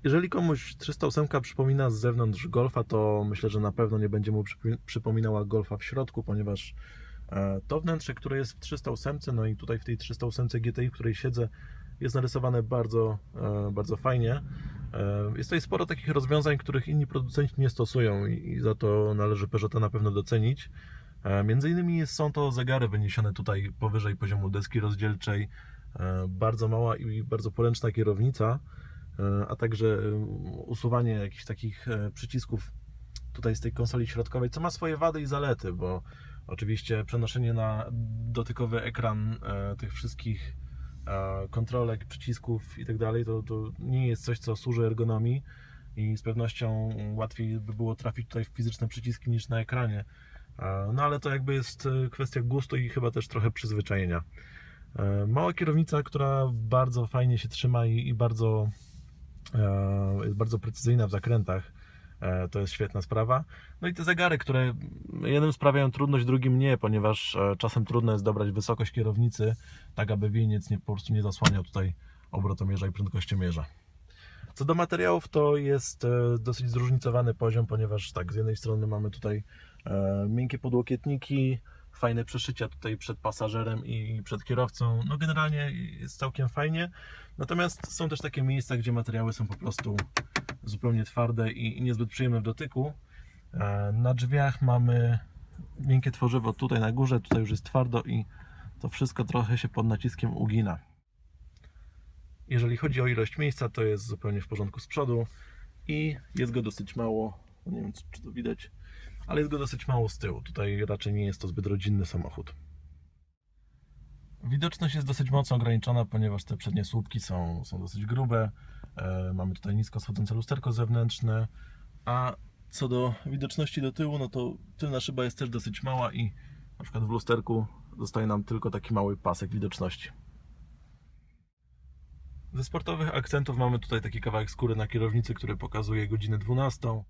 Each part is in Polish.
Jeżeli komuś 308 przypomina z zewnątrz Golfa, to myślę, że na pewno nie będzie mu przypominała Golfa w środku, ponieważ to wnętrze, które jest w 308, no i tutaj w tej 308 GTI, w której siedzę, jest narysowane bardzo, bardzo fajnie. Jest tutaj sporo takich rozwiązań, których inni producenci nie stosują i za to należy Peugeota na pewno docenić. Między innymi są to zegary wyniesione tutaj powyżej poziomu deski rozdzielczej, bardzo mała i bardzo poręczna kierownica, a także usuwanie jakichś takich przycisków tutaj z tej konsoli środkowej, co ma swoje wady i zalety, bo oczywiście przenoszenie na dotykowy ekran tych wszystkich kontrolek, przycisków i tak dalej, to nie jest coś, co służy ergonomii i z pewnością łatwiej by było trafić tutaj w fizyczne przyciski niż na ekranie. No ale to jakby jest kwestia gustu i chyba też trochę przyzwyczajenia. Mała kierownica, która bardzo fajnie się trzyma i bardzo, jest bardzo precyzyjna w zakrętach. To jest świetna sprawa. No i te zegary, które jednym sprawiają trudność, drugim nie, ponieważ czasem trudno jest dobrać wysokość kierownicy, tak aby wieniec po prostu nie zasłaniał tutaj obrotomierza i prędkościomierza. Co do materiałów, to jest dosyć zróżnicowany poziom, ponieważ tak, z jednej strony mamy tutaj miękkie podłokietniki, fajne przeszycia tutaj przed pasażerem i przed kierowcą. No generalnie jest całkiem fajnie. Natomiast są też takie miejsca, gdzie materiały są po prostu zupełnie twarde i niezbyt przyjemne w dotyku. Na drzwiach mamy miękkie tworzywo tutaj na górze, tutaj już jest twardo i to wszystko trochę się pod naciskiem ugina. Jeżeli chodzi o ilość miejsca, to jest zupełnie w porządku z przodu i jest go dosyć mało, nie wiem czy to widać, ale jest go dosyć mało z tyłu. Tutaj raczej nie jest to zbyt rodzinny samochód. Widoczność jest dosyć mocno ograniczona, ponieważ te przednie słupki są dosyć grube. Mamy tutaj nisko schodzące lusterko zewnętrzne, a co do widoczności do tyłu, no to tylna szyba jest też dosyć mała i na przykład w lusterku zostaje nam tylko taki mały pasek widoczności. Ze sportowych akcentów mamy tutaj taki kawałek skóry na kierownicy, który pokazuje godzinę 12.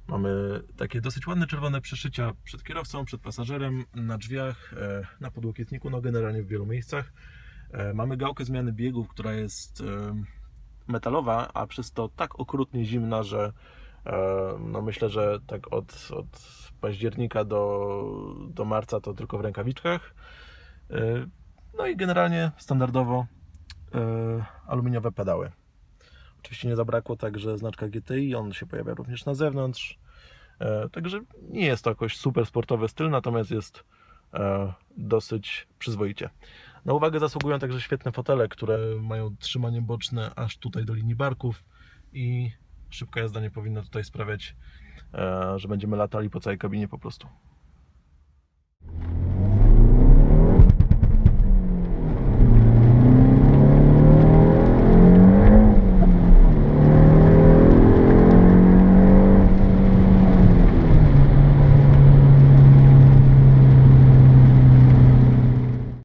Mamy takie dosyć ładne czerwone przeszycia przed kierowcą, przed pasażerem, na drzwiach, na podłokietniku, no generalnie w wielu miejscach. Mamy gałkę zmiany biegów, która jest metalowa, a przez to tak okrutnie zimna, że no myślę, że tak od października do marca to tylko w rękawiczkach. No i generalnie standardowo aluminiowe pedały. Oczywiście nie zabrakło także znaczka GTI, on się pojawia również na zewnątrz. Także nie jest to jakoś super sportowy styl, natomiast jest dosyć przyzwoicie. Na uwagę zasługują także świetne fotele, które mają trzymanie boczne aż tutaj do linii barków i szybka jazda nie powinna tutaj sprawiać, że będziemy latali po całej kabinie po prostu.